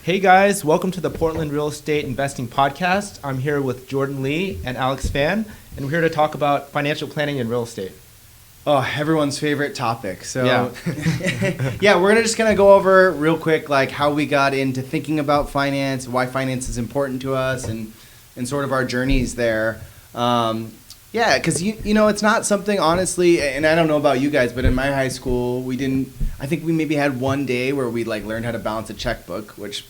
Hey guys, welcome to the Portland Real Estate Investing Podcast. I'm here with Jordan Lee and Alex Fan, and we're here to talk about financial planning in real estate. Oh, everyone's favorite topic. So Yeah. yeah, we're just gonna go over real quick like how we got into thinking about finance, why finance is important to us, and sort of our journeys there. Yeah, because you know it's not something honestly, and I don't know about you guys, but in my high school we didn't. I think we maybe had one day where we like learned how to balance a checkbook, which,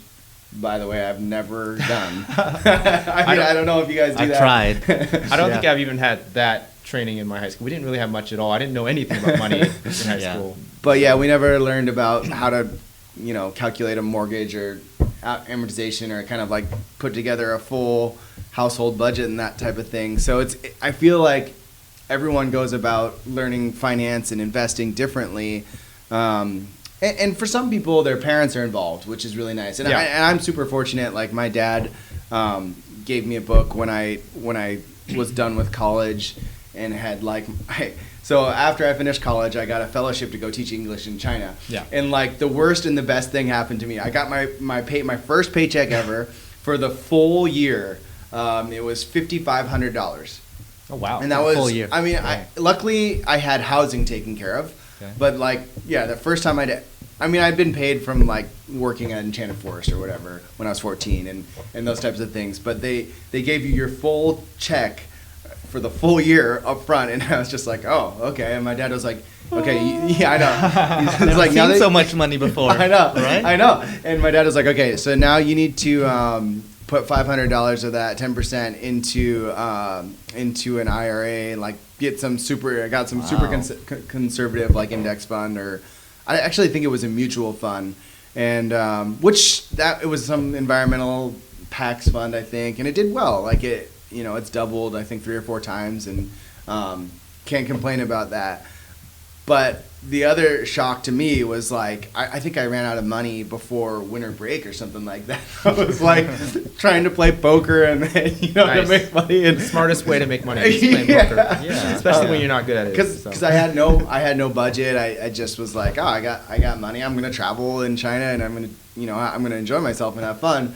by the way, I've never done. I don't know if you guys do I've that. tried. I don't think I've even had that training in my high school. We didn't really have much at all. I didn't know anything about money in high Yeah. school. But yeah, we never learned about how to, calculate a mortgage or amortization or kind of like put together a full household budget and that type of thing. So I feel like everyone goes about learning finance and investing differently. And for some people, their parents are involved, which is really nice. And, Yeah. I'm super fortunate. Like my dad gave me a book when I was done with college and had so after I finished college, I got a fellowship to go teach English in China. Yeah. And like the worst and the best thing happened to me. I got my first paycheck ever for the full year. It was $5,500. Oh, wow. And that was full year. I mean, Yeah. luckily I had housing taken care of. Okay. But the first time I'd been paid from like working at Enchanted Forest or whatever when I was 14 and those types of things. But they gave you your full check for the full year up front, and I was just like, oh, okay. And my dad was like, okay, yeah, I know. It's Never like, now seen that- so much money before. I know, right? I know. And my dad was like, okay, so now you need to put $500 of that 10% into an IRA and like get some super Wow. conservative like index fund, or I actually think it was a mutual fund, and it was some environmental PAX fund, I think, and it did well. Like it's doubled I think 3 or 4 times, and can't complain about that. But the other shock to me was like I think I ran out of money before winter break or something like that. I was like trying to play poker and to Nice. make money. And The smartest way to make money is playing Yeah. poker. Yeah. Especially when you're not good at it. because I had no budget. I just was like, oh, I got money. I'm gonna travel in China and I'm gonna enjoy myself and have fun.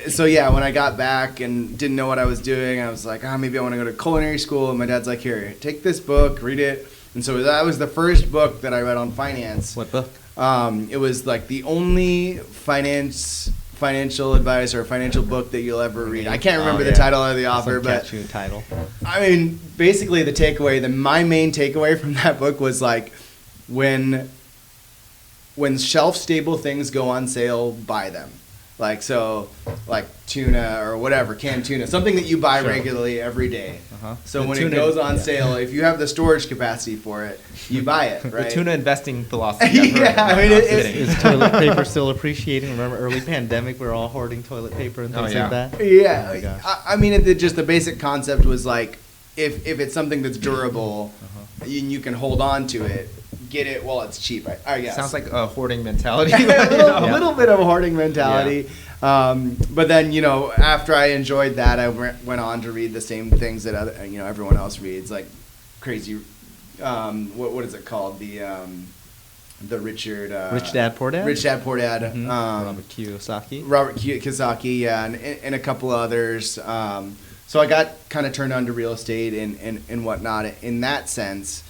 So yeah, when I got back and didn't know what I was doing, I was like, maybe I want to go to culinary school. And my dad's like, here, take this book, read it. And so that was the first book that I read on finance. What book? It was like the only financial advice or financial book that you'll ever read. I can't remember Oh, the yeah. title of the Some author, but catchy title. I mean, basically my main takeaway from that book was like, when shelf stable things go on sale, buy them. Like tuna or whatever, canned tuna, something that you buy Sure. regularly every day. Uh-huh. So The when it tuna- goes on yeah. sale, if you have the storage capacity for it, you buy it, right? The tuna investing philosophy. I've heard Yeah, of. I mean, No, I'm it's- kidding. Is toilet paper still appreciating? Remember early pandemic, we w're all hoarding toilet paper and Oh, things yeah. like that? Yeah, Oh my gosh. I mean, just the basic concept was like, if it's something that's durable, Uh-huh. and you can hold on to it, get it while it's cheap. I guess Sounds like a hoarding mentality. a Yeah. little bit of a hoarding mentality. But then after I enjoyed that, I went on to read the same things that everyone else reads, like crazy. What is it called? The Richard Rich Dad, Poor Dad? Rich Dad Poor Dad. Mhm. Robert Kiyosaki. Robert Kiyosaki, yeah, and a couple of others. So I got kind of turned on to real estate and whatnot in that sense.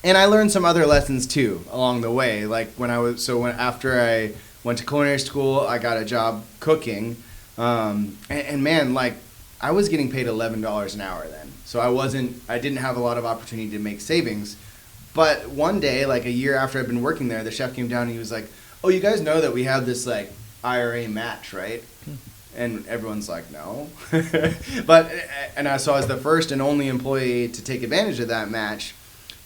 And I learned some other lessons too along the way. Like after I went to culinary school, I got a job cooking. And man, like I was getting paid $11 an hour then. So I didn't have a lot of opportunity to make savings. But one day, like a year after I'd been working there, the chef came down and he was like, "Oh, you guys know that we have this like IRA match, right?" And everyone's like, "No." So I was the first and only employee to take advantage of that match.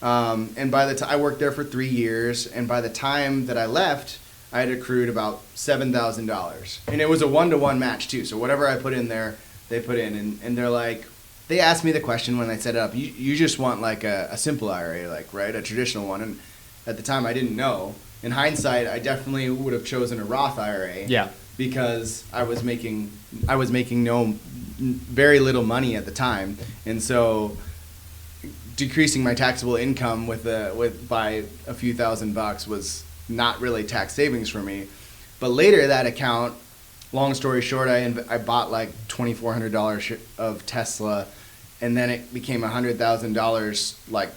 And by the time I worked there for 3 years, and by the time that I left, I had accrued about $7,000, and it was a 1-to-1 match too. So whatever I put in there, they put in, and they're like, they asked me the question when I set it up. You just want like a simple IRA, like right, a traditional one, and at the time I didn't know. In hindsight, I definitely would have chosen a Roth IRA. Yeah. Because I was making very little money at the time, and so decreasing my taxable income by a few $1,000s was not really tax savings for me. But later that account, long story short, I bought like $2,400 of Tesla, and then it became $100,000 like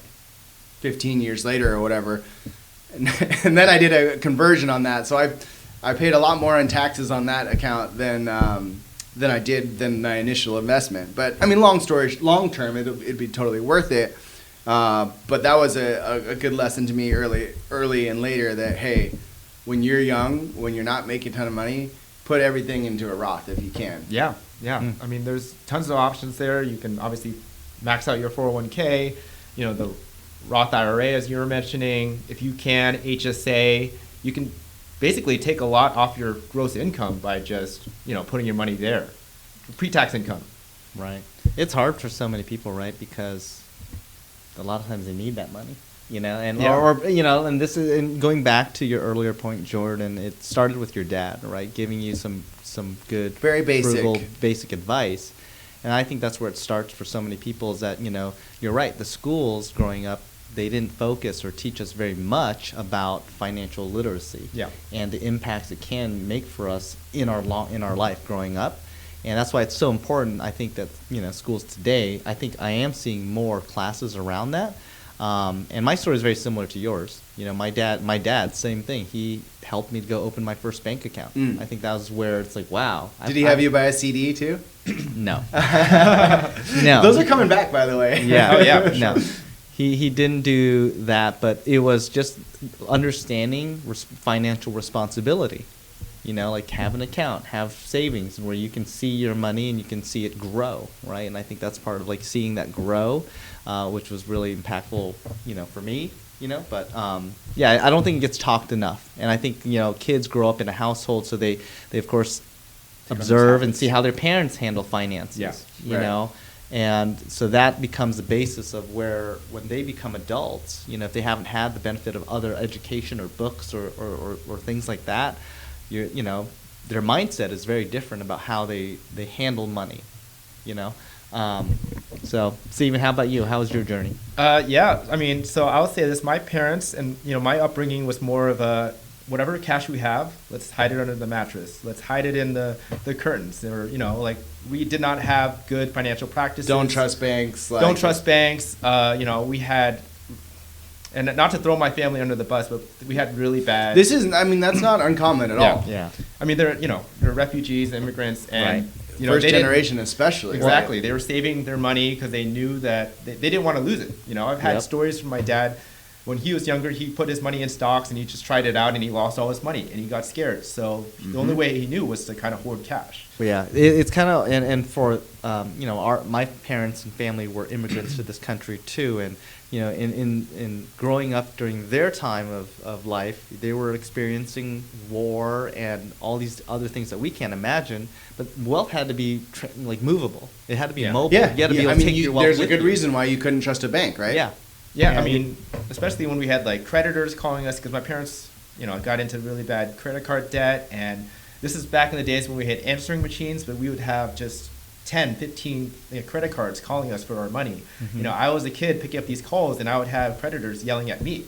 15 years later or whatever. And then I did a conversion on that. So I paid a lot more in taxes on that account than I did than my initial investment. But I mean, long term, it'd be totally worth it. But that was a good lesson to me early and later that, hey, when you're young, when you're not making a ton of money, put everything into a Roth if you can. Yeah. I mean, there's tons of options there. You can obviously max out your 401k, the Roth IRA, as you were mentioning. If you can, HSA, you can basically take a lot off your gross income by just, putting your money there. Pre-tax income. Right. It's hard for so many people, right? Because a lot of times they need that money, and and this is, and going back to your earlier point, Jordan, it started with your dad, right? Giving you some good, very frugal, basic advice. And I think that's where it starts for so many people is that, you're right. The schools growing up, they didn't focus or teach us very much about financial literacy and the impacts it can make for us in our life growing up. And that's why it's so important. I think that, schools today, I think I am seeing more classes around that. And my story is very similar to yours. My dad, same thing. He helped me to go open my first bank account. I think that was where it's like, wow. Did he have you buy a CD too? No. No. Those are coming back, by the way. Yeah. Oh, yeah, for No. sure. He didn't do that, but it was just understanding financial responsibility. Like have an account, have savings where you can see your money and you can see it grow, right? And I think that's part of like seeing that grow, which was really impactful, for me, But I don't think it gets talked enough. And I think kids grow up in a household, so they of course observe and see how their parents handle finances, And so that becomes the basis of where, when they become adults, if they haven't had the benefit of other education or books or things like that, their mindset is very different about how they handle money, So, Stephen, how about you? How was your journey? I mean, so I'll say this: my parents and my upbringing was more of a whatever cash we have, let's hide it under the mattress. Let's hide it in the curtains. Or like we did not have good financial practices. Don't trust banks. Don't trust banks. We had. And not to throw my family under the bus, but we had really bad. That's not uncommon at all. Yeah. I mean, they're refugees, immigrants, and right. First generation especially. Exactly. Right. They were saving their money because they knew that they didn't want to lose it. I've had stories from my dad. When he was younger, he put his money in stocks and he just tried it out and he lost all his money and he got scared. So the only way he knew was to kind of hoard cash. Yeah, it's kind of, and for, my parents and family were immigrants to this country too. And, in growing up during their time of life, they were experiencing war and all these other things that we can't imagine. But wealth had to be movable. It had to be mobile. Yeah. You had to be able to take your wealth there's with a good you. reason why you couldn't trust a bank, right? Yeah. Yeah, I mean, especially when we had like creditors calling us because my parents, got into really bad credit card debt. And this is back in the days when we had answering machines, but we would have just 10, 15 credit cards calling us for our money. Mm-hmm. I was a kid picking up these calls and I would have creditors yelling at me.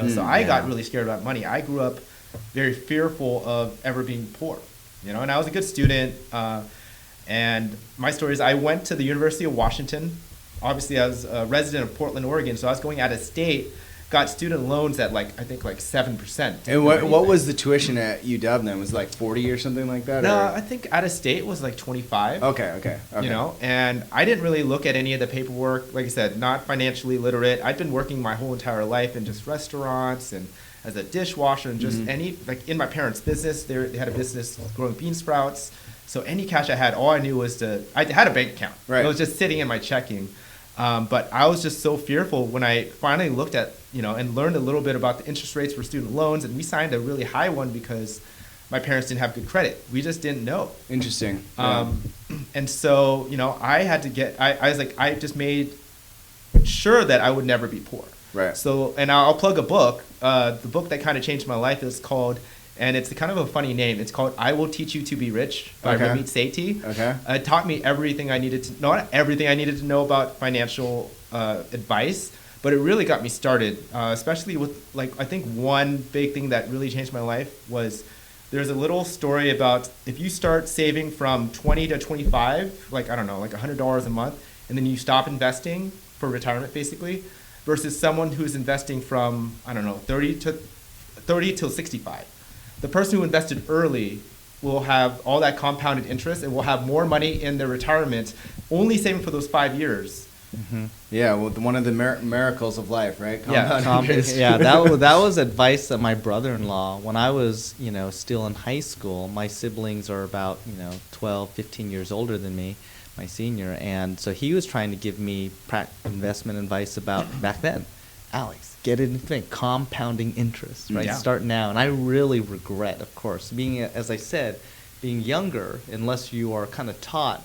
So I got really scared about money. I grew up very fearful of ever being poor. And I was a good student. And my story is I went to the University of Washington. Obviously, I was a resident of Portland, Oregon, so I was going out of state, got student loans at I think 7%. And what was the tuition at UW then? Was it like 40 or something like that? No, or? I think out of state was like 25. Okay. And I didn't really look at any of the paperwork. Like I said, not financially literate. I'd been working my whole entire life in just restaurants and as a dishwasher and just in my parents' business. They had a business growing bean sprouts. So any cash I had, all I knew was I had a bank account. Right. It was just sitting in my checking. But I was just so fearful when I finally looked at, and learned a little bit about the interest rates for student loans. And we signed a really high one because my parents didn't have good credit. We just didn't know. Interesting. And so, I had to I was like, I just made sure that I would never be poor. Right. So, and I'll plug a book. The book that kind of changed my life is called, and it's kind of a funny name. It's called I Will Teach You to Be Rich by Ramit Sethi. Okay. It taught me everything I needed to, not everything I needed to know about financial advice, but it really got me started, especially with, like, I think one big thing that really changed my life was there's a little story about if you start saving from 20 to 25, like, I don't know, like $100 a month, and then you stop investing for retirement basically, versus someone who's investing from, I don't know, 30 till 65. The person who invested early will have all that compounded interest and will have more money in their retirement only saving for those 5 years. Mm-hmm. Yeah, well, one of the miracles of life, right? Yeah, Compound interest. Yeah, that was advice that my brother-in-law, when I was, still in high school, my siblings are about, 12, 15 years older than me, my senior, and so he was trying to give me investment advice about, back then, Alex, get into compounding interest, right? Yeah. Start now. And I really regret, of course, being, as I said, being younger, unless you are kind of taught,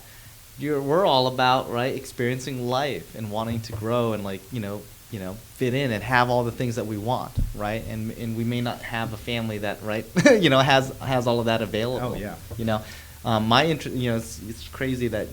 we're all about, right, experiencing life and wanting to grow and, like, fit in and have all the things that we want, right? And we may not have a family that, right, has all of that available. Oh, yeah. My interest, it's crazy that,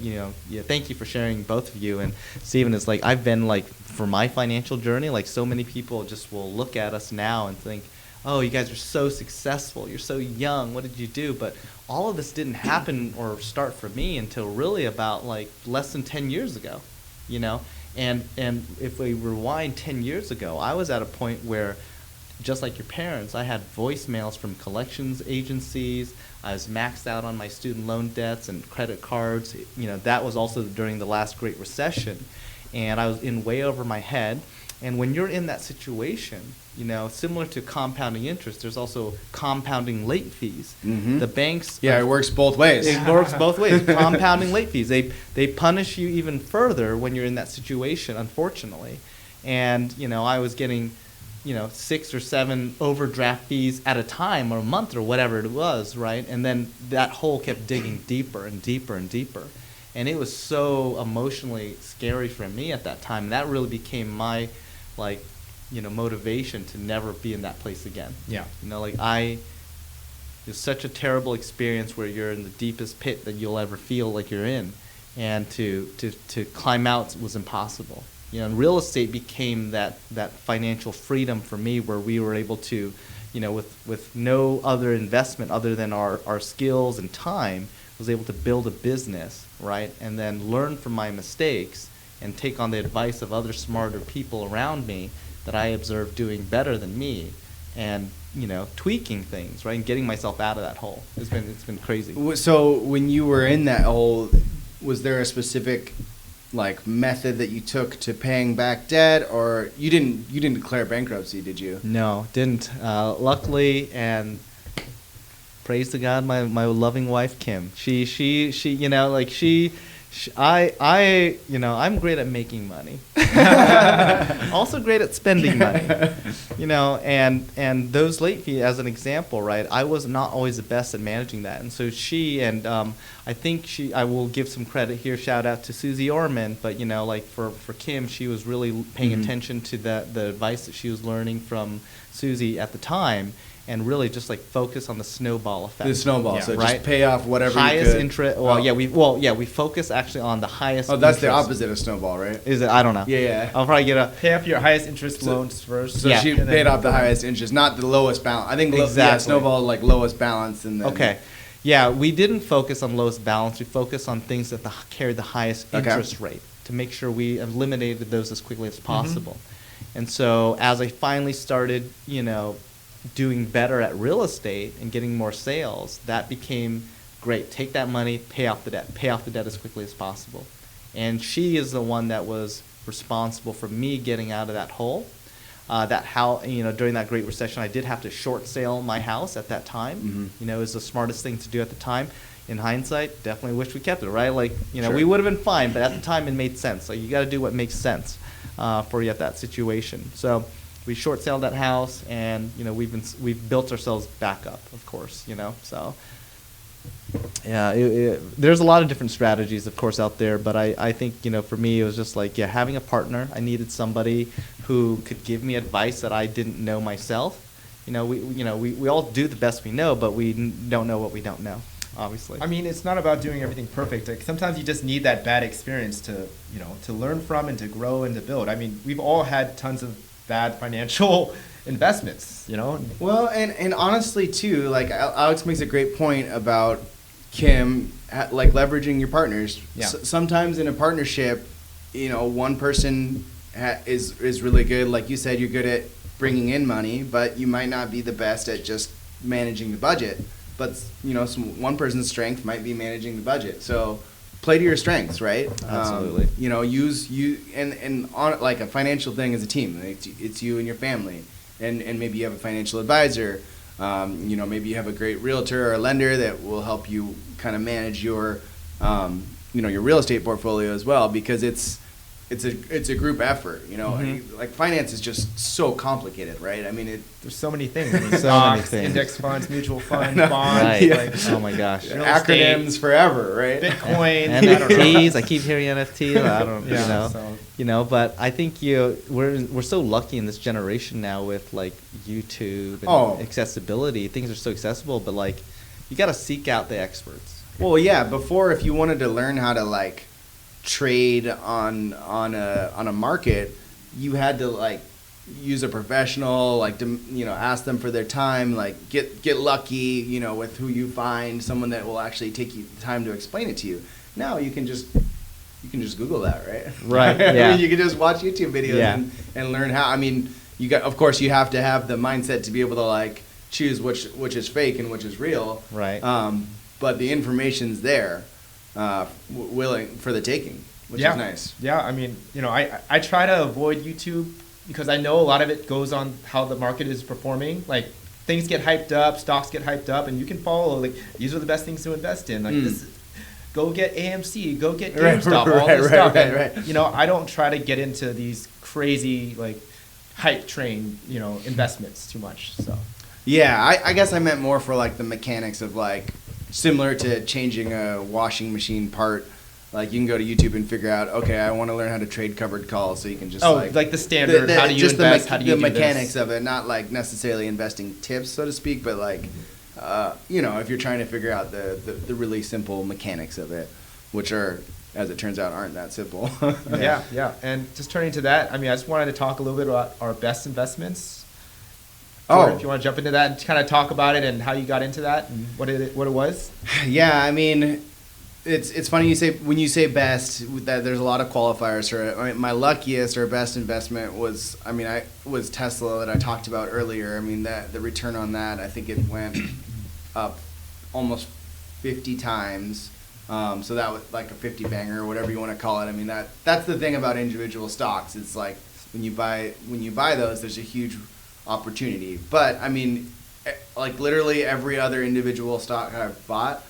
thank you for sharing, both of you. And Stephen, is like, I've been, like, for my financial journey, like, so many people just will look at us now and think, oh, you guys are so successful, you're so young, what did you do? But all of this didn't happen or start for me until really about, like, less than 10 years ago, And if we rewind 10 years ago, I was at a point where, just like your parents, I had voicemails from collections agencies. I was maxed out on my student loan debts and credit cards. That was also during the last Great Recession. And I was in way over my head. And when you're in that situation, similar to compounding interest, there's also compounding late fees. Mm-hmm. The banks... Yeah, it works both ways. It works both ways. Compounding late fees. They punish you even further when you're in that situation, unfortunately. And, I was getting, 6 or 7 overdraft fees at a time or a month or whatever it was, right? And then that hole kept digging deeper and deeper and deeper. And it was so emotionally scary for me at that time. And that really became my, motivation to never be in that place again. Yeah. It's such a terrible experience where you're in the deepest pit that you'll ever feel like you're in. And to climb out was impossible. And real estate became that financial freedom for me, where we were able to, with no other investment other than our skills and time, was able to build a business, right? And then learn from my mistakes and take on the advice of other smarter people around me that I observed doing better than me, and tweaking things, right, and getting myself out of that hole. It's been crazy. So when you were in that hole, was there a specific method that you took to paying back debt, or you didn't declare bankruptcy, did you? No, didn't. Luckily, and praise to God, my loving wife Kim. I'm great at making money. Also great at spending money. And those late fees, as an example, right? I was not always the best at managing that, and so she and I will give some credit here. Shout out to Susie Orman, but for Kim, she was really paying Mm-hmm. attention to the advice that she was learning from Susie at the time. And really just focus on the snowball effect. The snowball, Yeah. so Right. just pay off whatever highest you could. interest. We focus actually on the highest. Oh, that's the interest. opposite of snowball, right? Is it? I don't know. Yeah. I'll probably get a. Pay off your highest interest So- loans first. So Yeah. she And then- paid off the highest interest, not the lowest balance. I think Exactly. snowball lowest balance, and then Okay. Yeah, we didn't focus on lowest balance. We focused on things that carried the highest Okay. interest rate to make sure we eliminated those as quickly as possible. And so as I finally started, doing better at real estate and getting more sales, that became great. Take that money, pay off the debt as quickly as possible. And she is the one that was responsible for me getting out of that hole. During that Great Recession, I did have to short sale my house at that time. Mhm. It was the smartest thing to do at the time. In hindsight, definitely wish we kept it, right? Sure. We would have been fine, but at the time it made sense. You got to do what makes sense for you at that situation. So we short sold that house, and we've built ourselves back up, of course. So yeah, there's a lot of different strategies, of course, out there. But I think for me, it was just having a partner. I needed somebody who could give me advice that I didn't know myself. We all do the best we know, but we don't know what we don't know. obviously. I mean, it's not about doing everything perfect. Like, sometimes you just need that bad experience to, to learn from and to grow and to build. I mean, we've all had tons of bad financial investments. Well, and honestly too, like Alex makes a great point about Kim, like leveraging your partners. Yeah. Sometimes in a partnership, one person is really good. Like you said, you're good at bringing in money, but you might not be the best at just managing the budget. But one person's strength might be managing the budget. So play to your strengths, right? Absolutely. Use you and on like a financial thing as a team. It's you and your family, and maybe you have a financial advisor. Maybe you have a great realtor or a lender that will help you kind of manage your your real estate portfolio as well, because it's a group effort. Like finance is just so complicated, right? I mean, there's so many things. I mean, So stocks, many things. index funds, mutual funds, know. bonds, Right. like Oh my gosh. Real estate, acronyms forever, right? Bitcoin. I don't know. NFTs. I keep hearing NFT. I don't. Yeah, so- But I think we're so lucky in this generation now with like YouTube and Oh. accessibility. Things are so accessible, but like you got to seek out the experts. Well, yeah. Before, if you wanted to learn how to like trade on a market, you had to like use a professional, like to ask them for their time, like get lucky, with who you find, someone that will actually take you the time to explain it to you. Now you can just Google that, right? Right, I yeah. mean, you can just watch YouTube videos Yeah. and learn how. I mean, of course you have to have the mindset to be able to like choose which is fake and which is real. Right. But the information's there, willing for the taking, which is nice. Yeah, I mean, I try to avoid YouTube because I know a lot of it goes on how the market is performing. Like, things get hyped up, stocks get hyped up, and you can follow, like, these are the best things to invest in. Like, go get AMC, go get GameStop, all this stuff. And, I don't try to get into these crazy, like, hype train, investments too much, so. Yeah, I guess I meant more for, like, the mechanics of, like, similar to changing a washing machine part. Like, you can go to YouTube and figure out, okay, I want to learn how to trade covered calls, so you can just like the standard, how do you just invest, how do you the do mechanics this? of it, not like necessarily investing tips, so to speak, but like, if you're trying to figure out the really simple mechanics of it, which are, as it turns out, aren't that simple. Yeah. And just turning to that, I mean, I just wanted to talk a little bit about our best investments. Oh. If you want to jump into that and kind of talk about it and how you got into that and what it was. Yeah, I mean, it's funny when you say best, that there's a lot of qualifiers for it. I mean, my luckiest or best investment was Tesla that I talked about earlier. I mean, the return on that, I think it went up almost 50 times. So that was like a 50 banger or whatever you want to call it. I mean, that's the thing about individual stocks. It's like when you buy those, there's a huge opportunity. But I mean, like literally every other individual stock I've bought,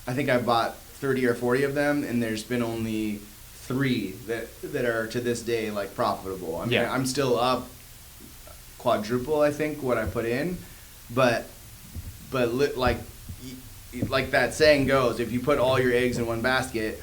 I think I bought 30 or 40 of them, and there's been only 3 that are to this day like profitable. I mean, I'm still up quadruple, I think, what I put in, but like that saying goes, if you put all your eggs in one basket,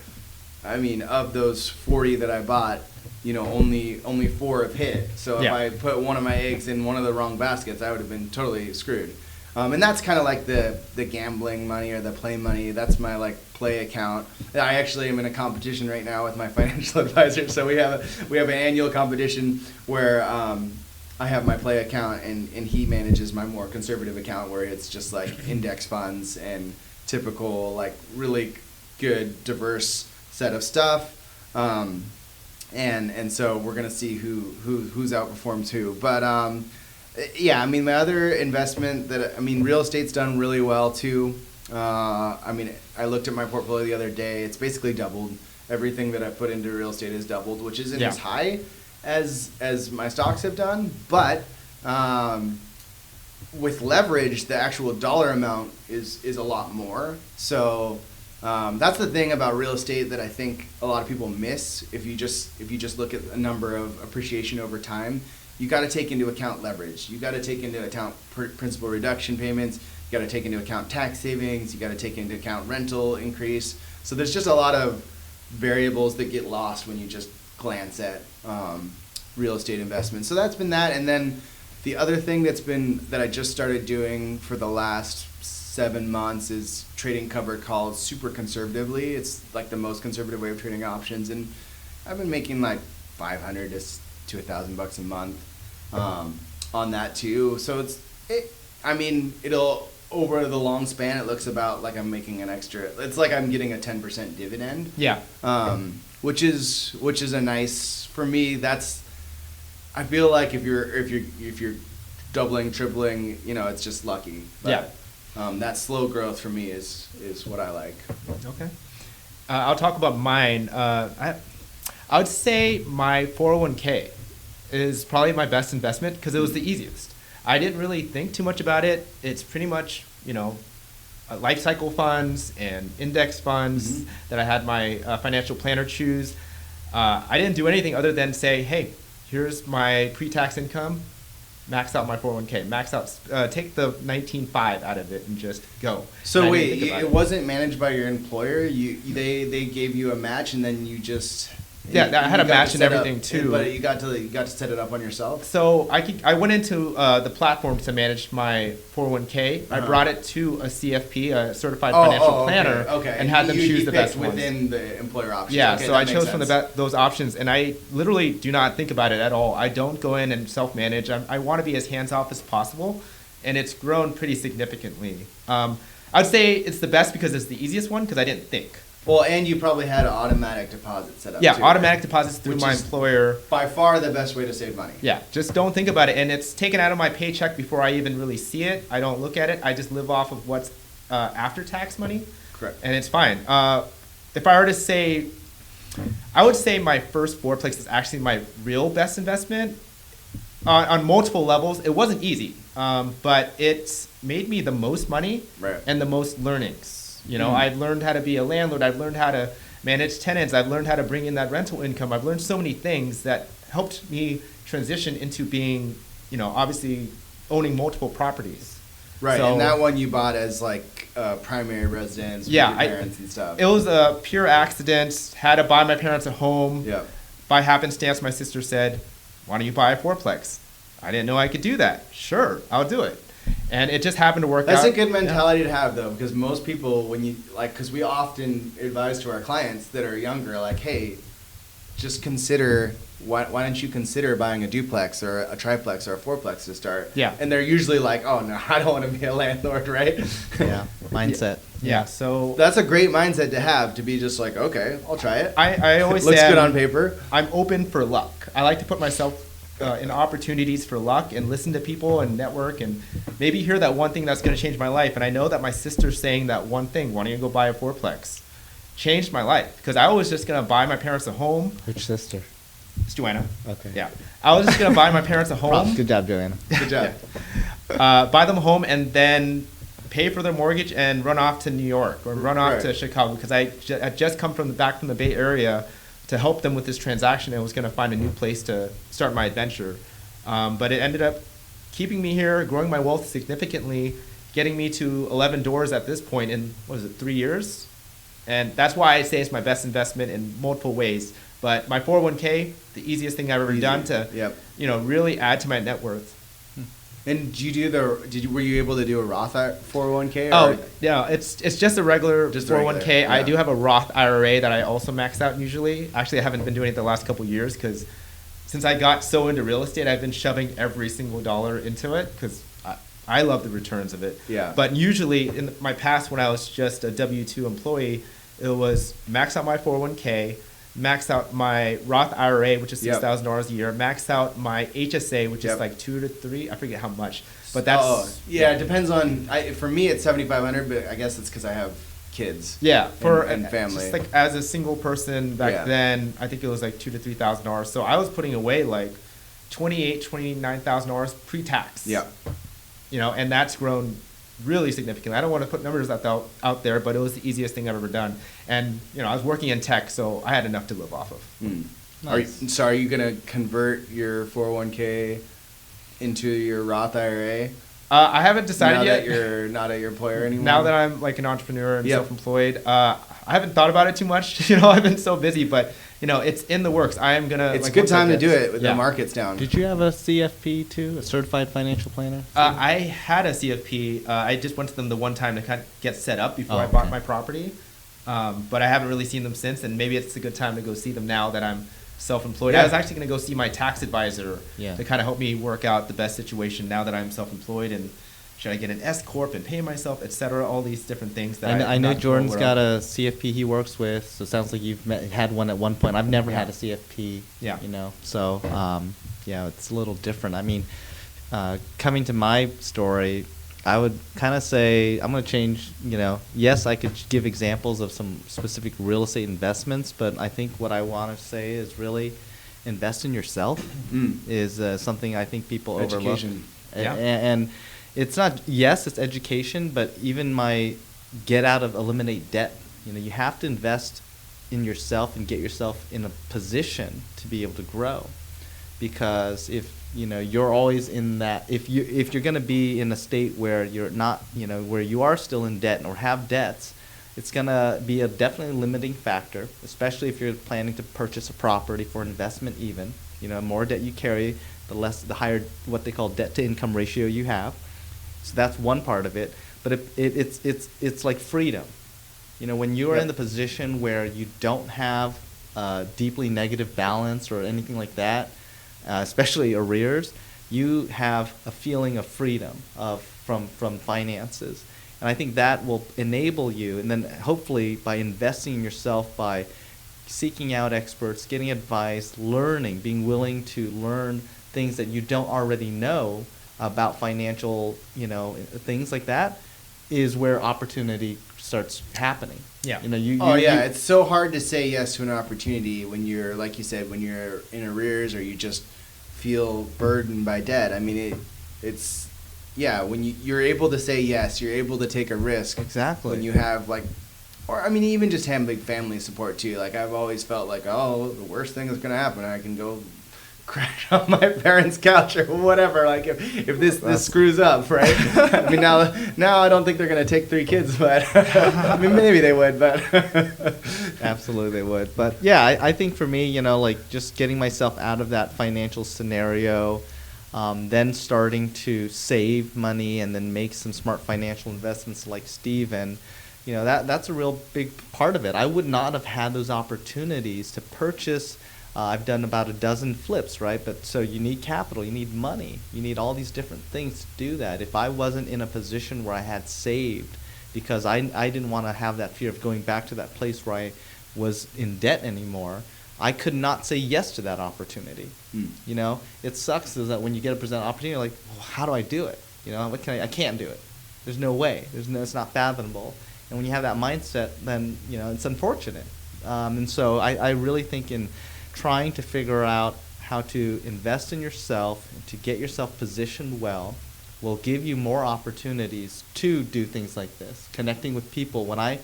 I mean, of those 40 that I bought, only 4 have hit. So if I put one of my eggs in one of the wrong baskets, I would have been totally screwed. And that's kind of like the gambling money or the play money. That's my like play account. I actually am in a competition right now with my financial advisor. So we have an annual competition where I have my play account and he manages my more conservative account, where it's just like index funds and typical like really good diverse set of stuff. And so we're gonna see who's outperforms who. But yeah, I mean, my other investment real estate's done really well too. I mean, I looked at my portfolio the other day. It's basically doubled. Everything that I put into real estate has doubled, which isn't as high as my stocks have done. But with leverage, the actual dollar amount is a lot more. So that's the thing about real estate that I think a lot of people miss. If you just look at a number of appreciation over time, you got to take into account leverage. You got to take into account principal reduction payments. You got to take into account tax savings. You got to take into account rental increase. So there's just a lot of variables that get lost when you just glance at real estate investments. So that's been that. And then the other thing that I just started doing for the last 7 months is trading covered calls super conservatively. It's like the most conservative way of trading options, and I've been making like 500 to $1,000 a month on that too. So it'll over the long span, it looks about like I'm making an extra. It's like I'm getting a 10% dividend. Yeah. Which is a nice, for me. That's, I feel like if you're doubling, tripling, it's just lucky. But, that slow growth for me is what I like. Okay. I'll talk about mine. I would say my 401k is probably my best investment because it was the easiest. I didn't really think too much about it. It's pretty much, life cycle funds and index funds that I had my financial planner choose. I didn't do anything other than say, hey, here's my pre-tax income, max out my 401k, max out, take the 19.5 out of it and just go. So wait, it wasn't managed by your employer? They gave you a match and then you just... Yeah, I had a match and everything too. But you got to set it up on yourself. So I went into the platform to manage my 401k. I brought it to a CFP, a certified financial planner, and had them choose the best ones within the employer options. Yeah, so I chose from those options, and I literally do not think about it at all. I don't go in and self-manage. I want to be as hands-off as possible, and it's grown pretty significantly. I'd say it's the best because it's the easiest one because I didn't think. Well, and you probably had an automatic deposit set up. Yeah, too, automatic right? deposits through Which my is employer. By far the best way to save money. Yeah, just don't think about it. And it's taken out of my paycheck before I even really see it. I don't look at it. I just live off of what's after-tax money. Correct. And it's fine. If I were to say, I would say my first fourplex is actually my real best investment on multiple levels. It wasn't easy, but it's made me the most money and the most learnings. I've learned how to be a landlord. I've learned how to manage tenants. I've learned how to bring in that rental income. I've learned so many things that helped me transition into being, obviously owning multiple properties. Right, so, and that one you bought as like primary residence with your parents and stuff. It was a pure accident. Had to buy my parents a home. Yeah. By happenstance, my sister said, why don't you buy a fourplex? I didn't know I could do that. Sure, I'll do it. And it just happened to work out. That's a good mentality to have, though, because most people, because we often advise to our clients that are younger, like, hey, just consider, why don't you consider buying a duplex or a triplex or a fourplex to start? Yeah. And they're usually like, oh, no, I don't want to be a landlord, right? Yeah, mindset. Yeah, so that's a great mindset to have, to be just like, okay, I'll try it. I always looks say good on paper. I'm open for luck. I like to put myself in opportunities for luck and listen to people and network and maybe hear that one thing that's going to change my life. And I know that my sister saying that one thing, why don't you go buy a fourplex, changed my life because I was just going to buy my parents a home. Which sister? It's Joanna. Okay. Yeah. I was just going to buy my parents a home. Props. Good job, Joanna. Good job. Buy them a home and then pay for their mortgage and run off to New York or run off to Chicago because I had just come back from the Bay Area to help them with this transaction and was going to find a new place to start my adventure. But it ended up keeping me here, growing my wealth significantly, getting me to 11 doors at this point in, 3 years? And that's why I say it's my best investment in multiple ways. But my 401k, the easiest thing I've ever done to, really add to my net worth. And were you able to do a Roth 401k? Oh, yeah, it's just a regular 401k. Yeah. I do have a Roth IRA that I also max out usually. Actually, I haven't been doing it the last couple of years because since I got so into real estate, I've been shoving every single dollar into it because I love the returns of it. Yeah. But usually in my past when I was just a W-2 employee, it was max out my 401k, max out my Roth IRA, which is $6,000 a year, max out my HSA, which is like 2 to 3, I forget how much, but that's it depends on. For me, it's $7,500, but I guess it's because I have kids. Yeah, and family. Just like as a single person back then, I think it was like $2,000 to $3,000. So I was putting away like $29,000 pre-tax. Yeah, and that's grown really significantly. I don't want to put numbers out there, but it was the easiest thing I've ever done. And I was working in tech, so I had enough to live off of. Nice. Are you gonna convert your 401k into your Roth IRA? I haven't decided yet. Now that you're not at your employer anymore. Now that I'm like an entrepreneur and self-employed, I haven't thought about it too much. I've been so busy, but it's in the works. I am gonna. It's like, a good once I time to get- do it with yeah. the markets down. Did you have a CFP too, a certified financial planner? I had a CFP. I just went to them the one time to kind of get set up before Oh, I bought okay. my property. But I haven't really seen them since, and maybe it's a good time to go see them now that I'm self-employed. Yeah. I was actually going to go see my tax advisor Yeah. to kind of help me work out the best situation now that I'm self-employed, and should I get an S corp and pay myself, etc. All these different things that I know I'm not Jordan's aware got of. a CFP he works with, so it sounds like you've had one at one point. I've never had a CFP. Yeah. So yeah, it's a little different. I mean, coming to my story, I would kind of say I'm going to change. Yes, I could give examples of some specific real estate investments, but I think what I want to say is really invest in yourself is something I think people overlook. Education. Yeah. And it's not, yes, it's education, but even my eliminate debt, you have to invest in yourself and get yourself in a position to be able to grow. Because if, you're always in that, if you're going to be in a state where you're not, where you are still in debt or have debts, it's going to be a definitely limiting factor, especially if you're planning to purchase a property for investment even. More debt you carry, the higher what they call debt to income ratio you have. So that's one part of it. But it's like freedom. When you are in the position where you don't have a deeply negative balance or anything like that, especially arrears, you have a feeling of freedom from finances. And I think that will enable you, and then hopefully by investing in yourself, by seeking out experts, getting advice, learning, being willing to learn things that you don't already know about financial, things like that, is where opportunity starts happening. Yeah. It's so hard to say yes to an opportunity when you're, like you said, when you're in arrears or you just feel burdened by debt. I mean, it's when you're able to say yes, you're able to take a risk. Exactly. When you have even just having big family support too. Like, I've always felt like, the worst thing that's gonna happen, I can go crash on my parents' couch or whatever. Like, if this screws up, right? I mean, now I don't think they're gonna take 3 kids, but I mean, maybe they would, but Absolutely they would. But yeah, I think for me, just getting myself out of that financial scenario, then starting to save money and then make some smart financial investments like Steve, and that's a real big part of it. I would not have had those opportunities to purchase. I've done about a dozen flips, right? But so you need capital, you need money, you need all these different things to do that. If I wasn't in a position where I had saved, because I didn't want to have that fear of going back to that place where I was in debt anymore, I could not say yes to that opportunity. It sucks is that when you get a present opportunity, you're like, well, how do I do it? What can I can't do it. There's no way. It's not fathomable. And when you have that mindset, then it's unfortunate. And so I really think in trying to figure out how to invest in yourself and to get yourself positioned well will give you more opportunities to do things like this. Connecting with people. When I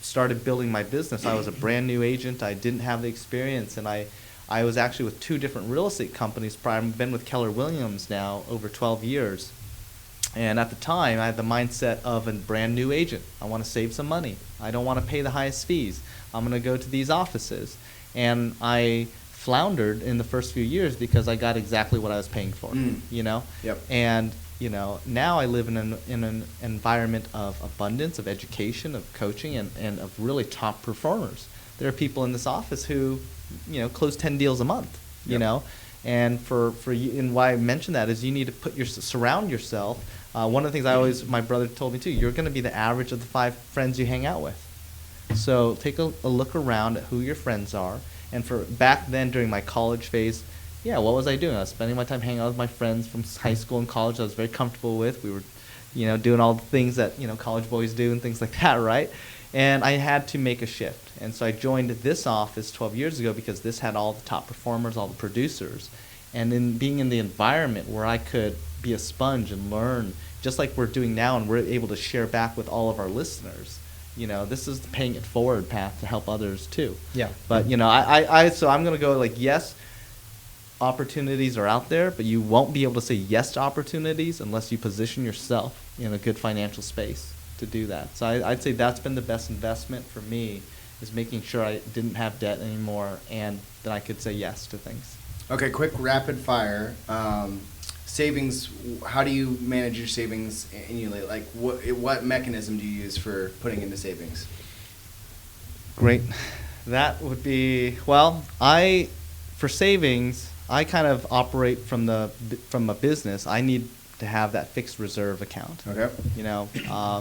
started building my business, I was a brand new agent. I didn't have the experience, and I was actually with 2 different real estate companies prior. I've been with Keller Williams now over 12 years. And at the time, I had the mindset of a brand new agent. I want to save some money. I don't want to pay the highest fees. I'm going to go to these offices. And I floundered in the first few years because I got exactly what I was paying for, Yep. And, now I live in an environment of abundance, of education, of coaching, and of really top performers. There are people in this office who, close 10 deals a month, And for you, and why I mention that is you need to surround yourself. One of the things my brother told me too, you're going to be the average of the 5 friends you hang out with. So take a look around at who your friends are. And for back then during my college phase, what was I doing? I was spending my time hanging out with my friends from high school and college I was very comfortable with. We were, doing all the things that, college boys do and things like that, right? And I had to make a shift. And so I joined this office 12 years ago because this had all the top performers, all the producers. And in being in the environment where I could be a sponge and learn, just like we're doing now, and we're able to share back with all of our listeners. This is the paying it forward path to help others too. Yeah. But so I'm gonna go yes, opportunities are out there, but you won't be able to say yes to opportunities unless you position yourself in a good financial space to do that. So I'd say that's been the best investment for me, is making sure I didn't have debt anymore and that I could say yes to things. Okay, quick rapid fire. Savings, how do you manage your savings annually? Like, what mechanism do you use for putting into savings? Great. That would be, well, for savings, I kind of operate from a business. I need to have that fixed reserve account. Okay. You know,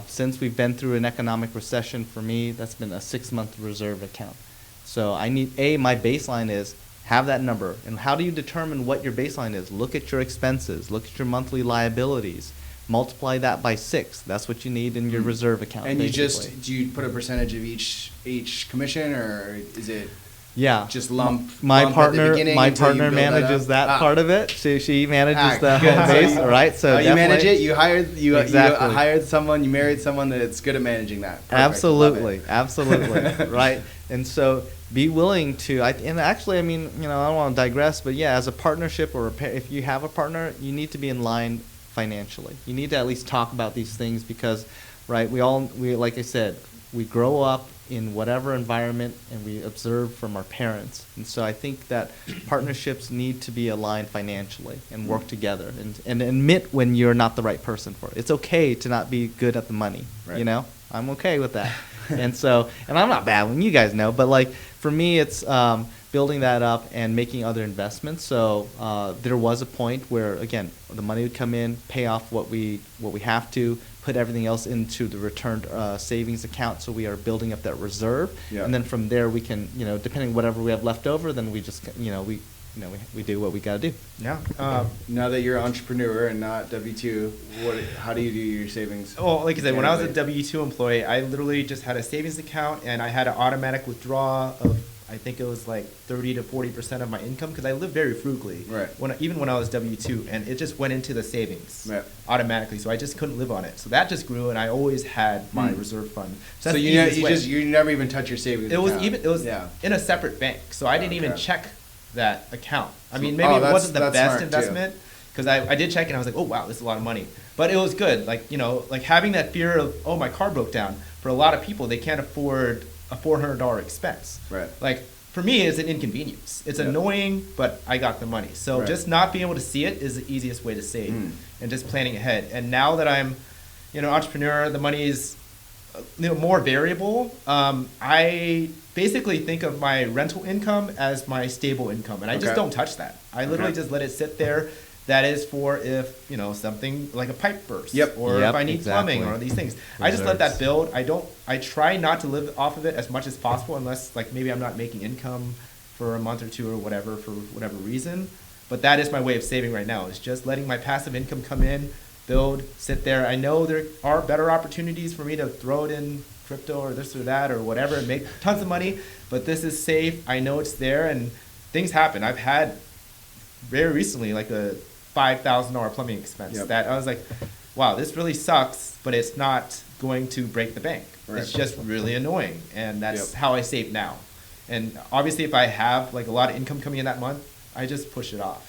since we've been through an economic recession, for me, that's been a 6-month reserve account. So I need, my baseline is have that number. And how do you determine what your baseline is? Look at your expenses. Look at your monthly liabilities. Multiply that by 6. That's what you need in your reserve account. And basically. do you put a percentage of each commission, or is it just lump? My lump partner, at the beginning my until you partner build that manages up? that part of it. She manages the good. home base, all right? So you manage definitely- it. You Exactly. hired someone. You married someone that's good at managing that. Perfect. Absolutely, Love it. absolutely, right. And so be willing to. And actually, I mean, you know, I don't want to digress, but yeah, as a partnership or if you have a partner, you need to be in line financially. You need to at least talk about these things because, right? We like I said, we grow up in whatever environment and we observe from our parents. And so I think that partnerships need to be aligned financially and work together and admit when you're not the right person for it. It's okay to not be good at the money, Right. you know? I'm okay with that. And I'm not bad when you guys know, but like for me, it's building that up and making other investments. So there was a point where, again, the money would come in, pay off what we have to, put everything else into the returned savings account. So we are building up that reserve, Yeah. and then from there we can, you know, depending whatever we have left over, then we just, we do what we got to do. Yeah. Now that you're an entrepreneur and not W-2, how do you do your savings? Well, like I said, when I was a Generally? W-2 employee, I literally just had a savings account and I had an automatic withdrawal of, I think it was like 30 to 40% of my income because I lived very frugally. Right. Even when I was W-2, and it just went into the savings Right. automatically, so I just couldn't live on it. So that just grew, and I always had my reserve fund. So that's the you easiest way. never even touch your savings. It was account. in a separate bank, so I didn't even Okay. check that account. I mean, Oh, maybe it that's- wasn't the that's best smart, too. investment because I did check and I was like, oh wow, this is a lot of money. But it was good, like, you know, like having that fear of, oh, my car broke down. For a lot of people, they can't afford a $400 expense. Right. Like for me, it's an inconvenience. It's Yeah. annoying, but I got the money. So Right. just not being able to see it is the easiest way to save, and just planning ahead. And now that I'm, you know, entrepreneur, the money is more variable. I basically think of my rental income as my stable income, and I just Okay. don't touch that. I literally Okay. just let it sit there. That is for if, you know, something like a pipe bursts, Yep. or Yep, if I need plumbing exactly. or these things. I just let that Reserves. build. I try not to live off of it as much as possible unless like maybe I'm not making income for a month or two or whatever for whatever reason. But that is my way of saving right now, is just letting my passive income come in, build, sit there. I know there are better opportunities for me to throw it in crypto or this or that or whatever and make tons of money, but this is safe. I know it's there, and things happen. I've had very recently like a $5,000 plumbing expense Yep. that I was like, wow, this really sucks, but it's not going to break the bank. Right. It's just really annoying, and that's Yep. how I save now. And obviously, if I have like a lot of income coming in that month, I just push it off.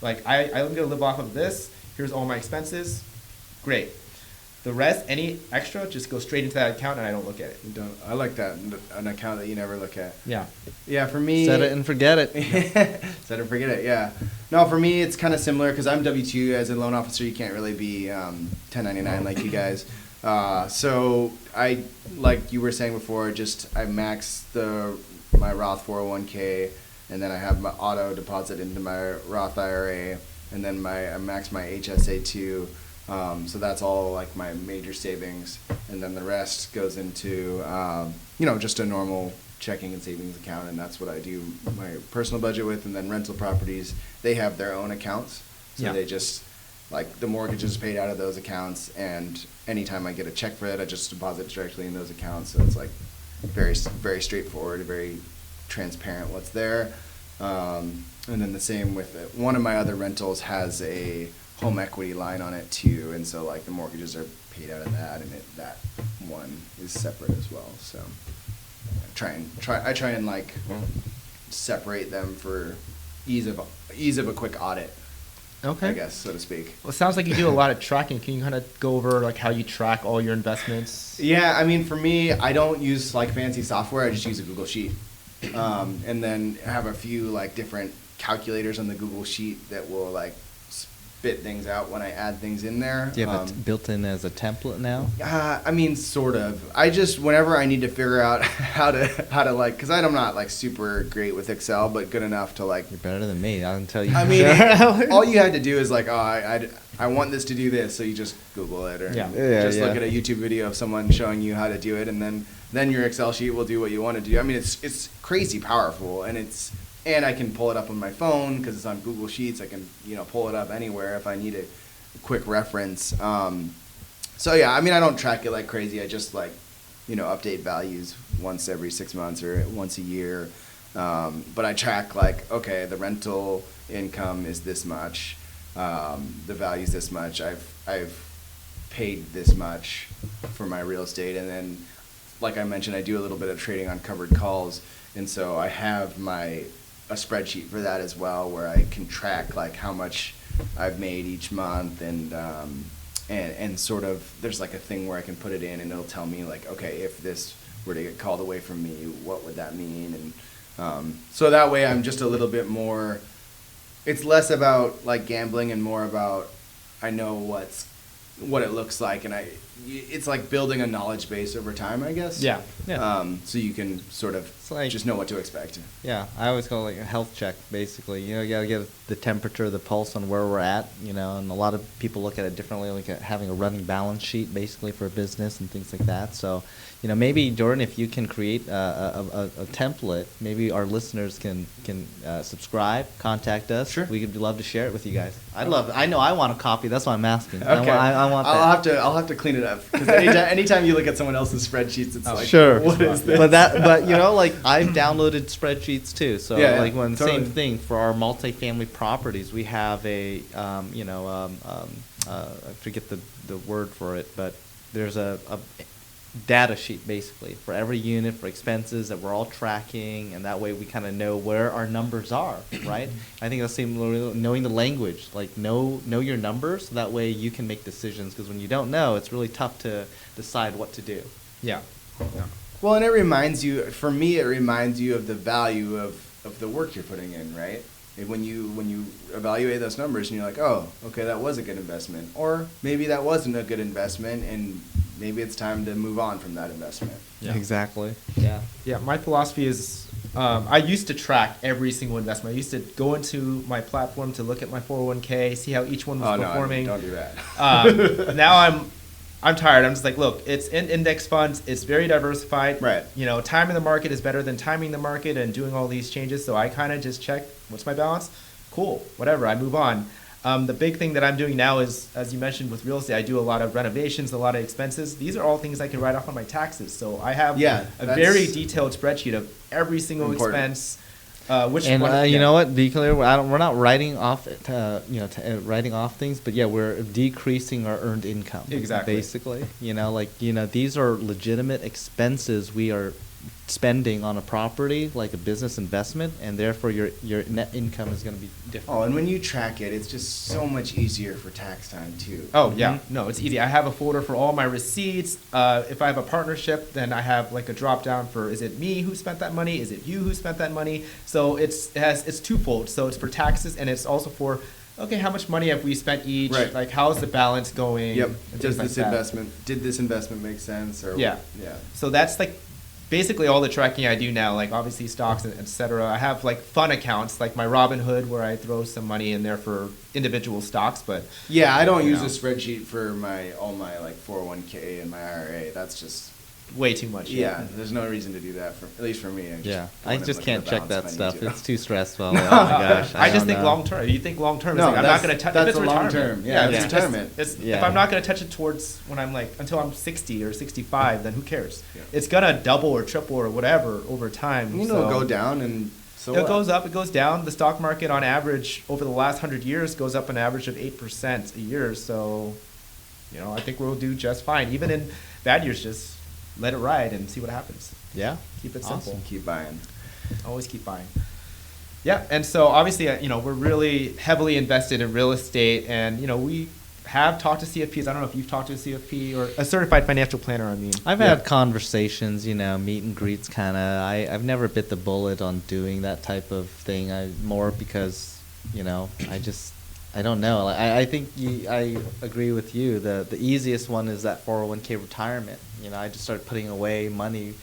Like I'm gonna live off of this. Here's all my expenses. Great. The rest, any extra, just go straight into that account, and I don't look at it. You don't. I like that, an account that you never look at. Yeah. Yeah, for me. Set it and forget it. Set it and forget it, yeah. No, for me, it's kind of similar because I'm W-2 as a loan officer. You can't really be 1099 like you guys. So I, like you were saying before, I max my Roth 401k, and then I have my auto deposit into my Roth IRA, and then I max my HSA too. So that's all like my major savings, and then the rest goes into just a normal checking and savings account, and that's what I do my personal budget with. And then rental properties, they have their own accounts, so Yeah. they just like the mortgage is paid out of those accounts, and anytime I get a check for it, I just deposit directly in those accounts. So it's like very very straightforward, very transparent what's there. And then the same with it. One of my other rentals has a home equity line on it too, and so like the mortgages are paid out of that, and that one is separate as well. So I try and like separate them for ease of a quick audit. Okay. I guess, so to speak. Well, it sounds like you do a lot of tracking. Can you kind of go over like how you track all your investments? Yeah, I mean, for me, I don't use like fancy software. I just use a Google Sheet, and then have a few like different calculators on the Google Sheet that will like spit things out when I add things in there. Do you have it built in as a template now? I mean, sort of. I just whenever I need to figure out how to like, because I'm not like super great with Excel, but good enough to like. You're better than me. I can tell you. I mean, all you had to do is like, oh, I want this to do this, so you just Google it, or Yeah. just look at a YouTube video of someone showing you how to do it, and then your Excel sheet will do what you want to do. I mean, it's crazy powerful, and I can pull it up on my phone because it's on Google Sheets. I can pull it up anywhere if I need a quick reference. So yeah, I mean, I don't track it like crazy. I just like update values once every 6 months or once a year. But I track like, okay, the rental income is this much. The value's this much. I've paid this much for my real estate, and then like I mentioned, I do a little bit of trading on covered calls, and so I have a spreadsheet for that as well, where I can track like how much I've made each month, and sort of there's like a thing where I can put it in, and it'll tell me like, okay, if this were to get called away from me, what would that mean? And so that way I'm just a little bit more. It's less about like gambling and more about I know what it looks like, and it's like building a knowledge base over time, I guess. Yeah. So you can sort of like, just know what to expect. Yeah, I always call it like a health check, basically. You gotta get the temperature, the pulse on where we're at, and a lot of people look at it differently, like having a running balance sheet, basically, for a business and things like that. So, maybe, Jordan, if you can create a template, maybe our listeners can subscribe, contact us. Sure. We'd love to share it with you guys. I know I want a copy. That's why I'm asking. Okay. I want that. I'll have to clean it up, because anytime you look at someone else's spreadsheets, it's like, sure. What is this? But like I've downloaded spreadsheets too. So Yeah, like when totally. same thing for our multifamily properties, we have a I forget the word for it, but there's a data sheet basically for every unit for expenses that we're all tracking, and that way we kind of know where our numbers are, right? I think that's similar, knowing the language, like know your numbers, so that way you can make decisions, because when you don't know, it's really tough to decide what to do. Yeah. Well, and it reminds you of the value of the work you're putting in, right? When you evaluate those numbers and you're like, oh, okay, that was a good investment, or maybe that wasn't a good investment, and maybe it's time to move on from that investment. Yeah. Exactly. Yeah. Yeah, my philosophy is I used to track every single investment. I used to go into my platform to look at my 401k, see how each one was performing. No, don't do that. Now I'm tired. I'm just like, look, it's in index funds. It's very diversified. Right. Timing the market is better than timing the market and doing all these changes. So I kind of just check, what's my balance? Cool, whatever. I move on. The big thing that I'm doing now is, as you mentioned with real estate, I do a lot of renovations, a lot of expenses. These are all things I can write off on my taxes. So I have a very detailed spreadsheet of every single expense. You know what? Be clear, we're not writing off, writing off things, but yeah, we're decreasing our earned income. Exactly. Basically, these are legitimate expenses we are spending on a property, like a business investment, and therefore your net income is going to be different. Oh, and when you track it, it's just so much easier for tax time too. Oh yeah, no, it's easy. I have a folder for all my receipts. If I have a partnership, then I have like a drop down for, is it me who spent that money? Is it you who spent that money? So it's twofold. So it's for taxes, and it's also for, okay, how much money have we spent each? Right. Like, how's the balance going? Yep. And Did things like this investment make sense? Or Yeah. Yeah. So that's like basically all the tracking I do now, like obviously stocks, et cetera. I have like fun accounts, like my Robinhood, where I throw some money in there for individual stocks, but Yeah, I don't use a spreadsheet for all my like 401k and my IRA. That's just way too much. Yeah, there's no reason to do that, at least for me. I just can't check that stuff. It's too stressful. Oh my gosh. I just think long term. You think long term? No, like, I'm not going to touch. That's it's a long retirement. term. Yeah, it's retirement. If I'm not going to touch it towards when I'm like until I'm 60 or 65, then who cares? Yeah. It's gonna double or triple or whatever over time. It'll go down, and so it goes up, it goes down. The stock market on average over the last 100 years goes up an average of 8% a year. So, I think we'll do just fine. Even in bad years, just let it ride and see what happens. Yeah. Keep it Awesome. simple. Keep buying. Always keep buying. Yeah, and so obviously, we're really heavily invested in real estate, and we have talked to CFPs. I don't know if you've talked to a CFP or a certified financial planner. I mean, I've had conversations, meet and greets, kind of. I've never bit the bullet on doing that type of thing. More because, I don't know. I think I agree with you. The easiest one is that 401k retirement. I just started putting away money,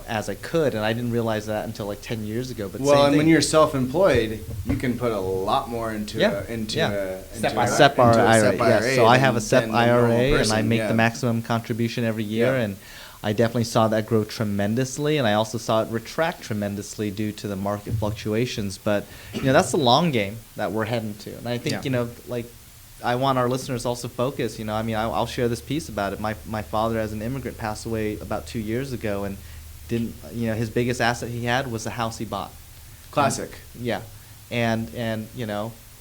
as I could, and I didn't realize that until like 10 years ago. But well, and when you're self-employed, you can put a lot more into a SEP IRA. Yes. So I have a SEP than IRA, and I make yeah. the maximum contribution every year, Yeah. and I definitely saw that grow tremendously, and I also saw it retract tremendously due to the market fluctuations. But that's the long game that we're heading to, and I think I want our listeners also focus. I'll share this piece about it. My father, as an immigrant, passed away about 2 years ago, and didn't. His biggest asset he had was the house he bought. Classic. Yeah, and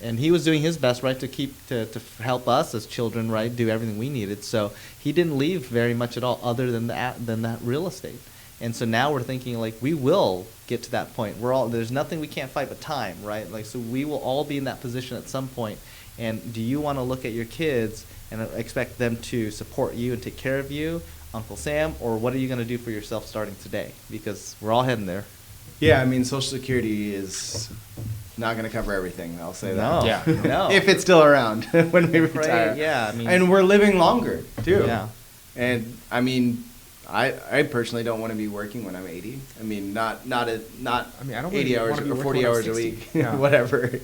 he was doing his best, right, to help us as children, right, do everything we needed. So he didn't leave very much at all, other than that real estate. And so now we're thinking we will get to that point. There's nothing we can't fight but time, right? So we will all be in that position at some point. And do you want to look at your kids and expect them to support you and take care of you, Uncle Sam, or what are you going to do for yourself starting today? Because we're all heading there. Yeah, Social Security is not going to cover everything. I'll say that. No, Yeah. no. If it's still around when we retire. Right, yeah, and we're living longer too. Yeah. And I personally don't want to be working when I'm 80. Not I don't 80 really hours wanna be or working 40 when I'm hours a 60. week, Yeah. whatever.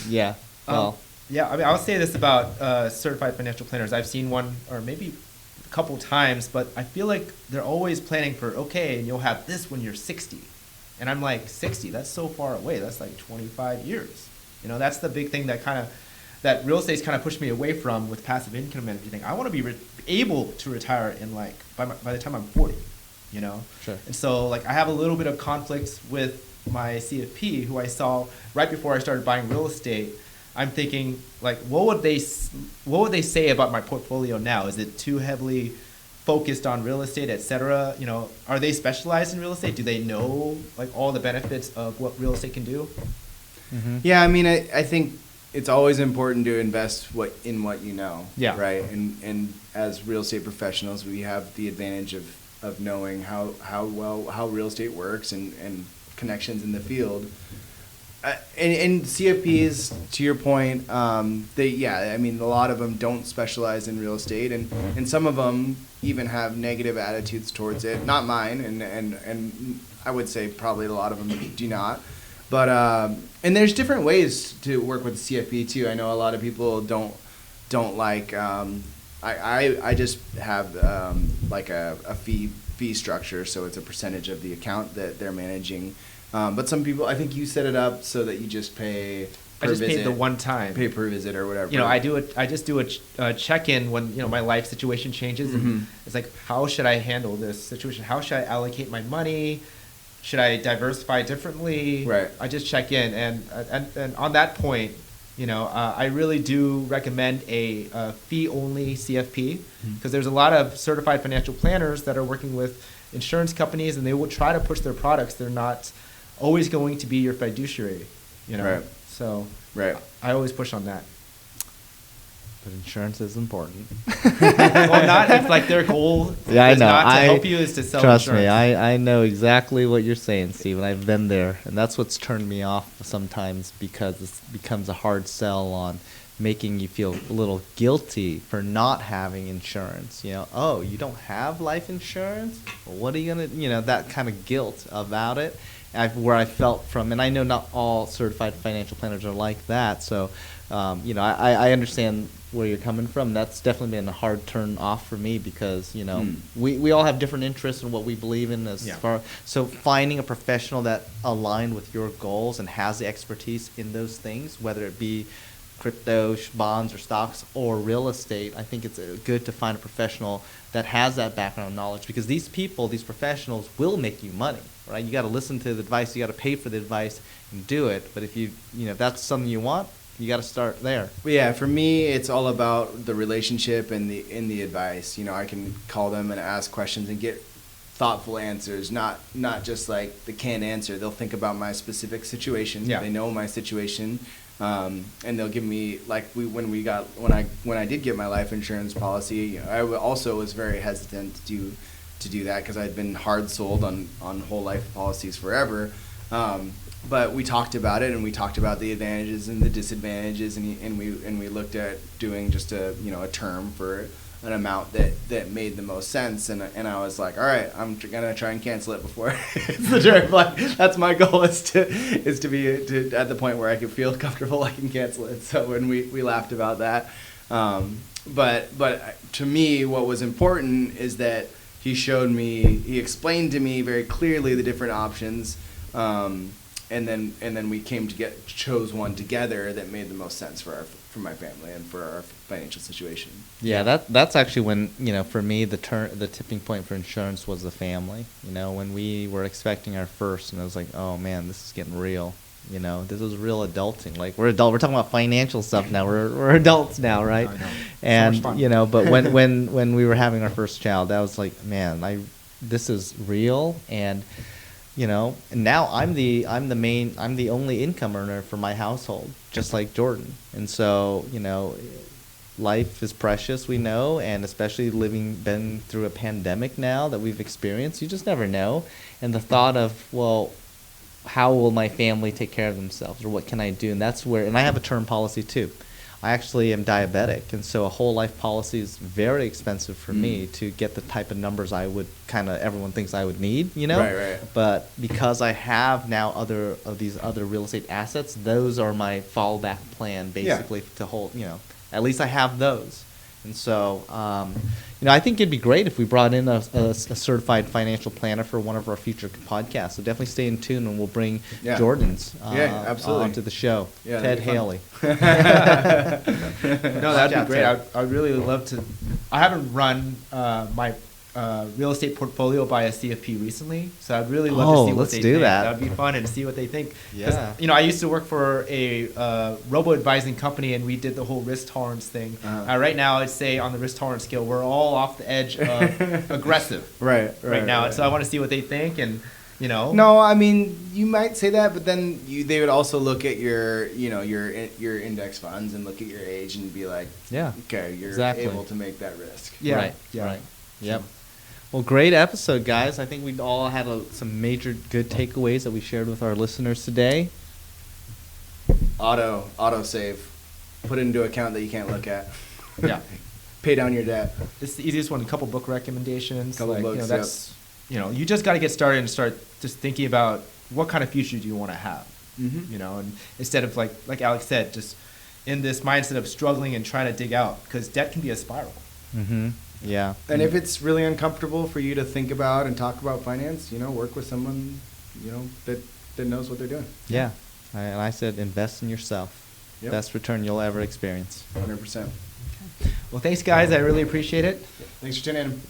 Yeah. Well. Yeah, I'll say this about certified financial planners. I've seen one or maybe a couple times, but I feel like they're always planning for, and you'll have this when you're 60. And I'm like, 60? That's so far away. That's like 25 years. That's the big thing that real estate's kind of pushed me away from with passive income and everything. I want to be able to retire in by the time I'm 40, Sure. And so I have a little bit of conflicts with my CFP who I saw right before I started buying real estate. I'm thinking what would they say about my portfolio now? Is it too heavily focused on real estate, et cetera? Are they specialized in real estate? Do they know all the benefits of what real estate can do? Mm-hmm. Yeah, I think it's always important to invest in what you know. Yeah. Right. And as real estate professionals, we have the advantage of knowing how real estate works and connections in the field. And CFPs, to your point, a lot of them don't specialize in real estate, and some of them even have negative attitudes towards it. Not mine, and I would say probably a lot of them do not. But and there's different ways to work with CFP too. I know a lot of people don't like. I just have a fee structure, so it's a percentage of the account that they're managing. But some people, I think you set it up so that you just pay per visit. Paid the one time. Pay per visit or whatever. I just do a check-in when, my life situation changes. Mm-hmm. And it's how should I handle this situation? How should I allocate my money? Should I diversify differently? Right. I just check in. And on that point, I really do recommend a fee-only CFP because there's a lot of certified financial planners that are working with insurance companies, and they will try to push their products. They're not always going to be your fiduciary, Right. So Right. I always push on that. But insurance is important. Well, not if their goal Yeah, I is know. not to help you, is to sell Trust insurance. me, I know exactly what you're saying, Steven. I've been there, and that's what's turned me off sometimes because it becomes a hard sell on making you feel a little guilty for not having insurance. Oh, you don't have life insurance? Well, what are you gonna, that kind of guilt about it. Where I felt from, and I know not all certified financial planners are like that. So, I understand where you're coming from. That's definitely been a hard turn off for me because we all have different interests in what we believe in so finding a professional that aligned with your goals and has the expertise in those things, whether it be crypto, bonds, or stocks, or real estate, I think it's good to find a professional that has that background knowledge because these professionals will make you money, right? You got to listen to the advice, you got to pay for the advice and do it. But if if that's something you want, you got to start there. Well, yeah, for me, it's all about the relationship and the advice. I can call them and ask questions and get thoughtful answers, not just like the canned answer. They'll think about my specific situation. Yeah. They know my situation, and they'll give me, like, when I did get my life insurance policy, you know, I also was very hesitant to do that because I'd been hard sold on whole life policies forever. But we talked about it, and we talked about the advantages and the disadvantages, and we looked at doing just a term for an amount that made the most sense, and I was like, all right, I'm gonna try and cancel it before it's the term. Like, that's my goal, is to be at the point where I can feel comfortable I can cancel it. So when we laughed about that, but to me, what was important is that he he explained to me very clearly the different options, and then we chose one together that made the most sense for my family and for our financial situation. Yeah, that's actually when, for me, the tipping point for insurance was the family. When we were expecting our first, and I was like, oh man, this is getting real. This was real adulting. Like, we're talking about financial stuff now. We're adults now, right? I know. And So much fun. but when we were having our first child, I was like, man, this is real. And and now I'm the only income earner for my household, just like Jordan. And so, life is precious, we know, and especially been through a pandemic now that we've experienced, you just never know. And the thought of, well, how will my family take care of themselves, or what can I do? And that's where, and I have a term policy too. I actually am diabetic, and so a whole life policy is very expensive for me to get the type of numbers I would everyone thinks I would need, Right. But because I have now these other real estate assets, those are my fallback plan, basically, to hold, at least I have those. And so, I think it'd be great if we brought in a certified financial planner for one of our future podcasts. So definitely stay in tune, and we'll bring Jordan's absolutely onto the show. Yeah, Ted that'd be Haley. No, that'd be great. Ted. I'd really love to. I haven't run my real estate portfolio by a CFP recently, so I'd really love to see what let's they do think. that. That'd be fun, and see what they think. 'Cause, Yeah. I used to work for a robo-advising company, and we did the whole risk tolerance thing. Right now, I'd say on the risk tolerance scale, we're all off the edge of aggressive Right now. And so I want to see what they think, and No, I mean, you might say that, but then they would also look at your index funds and look at your age and be like, okay, you're able to make that risk. Yeah. Right. Yeah. Right. Yep. Well, great episode, guys. I think we all had some major good takeaways that we shared with our listeners today. Auto save. Put it into an account that you can't look at. Yeah. Pay down your debt. It's the easiest one. A couple book recommendations. Couple books, that's you just got to get started and start just thinking about what kind of future do you want to have. Mm-hmm. And instead of like Alex said, just in this mindset of struggling and trying to dig out, because debt can be a spiral. Mm-hmm. Yeah. And if it's really uncomfortable for you to think about and talk about finance, work with someone, that knows what they're doing. Yeah. And I said, invest in yourself. Yep. Best return you'll ever experience. 100%. Well, thanks, guys. I really appreciate it. Thanks for tuning in.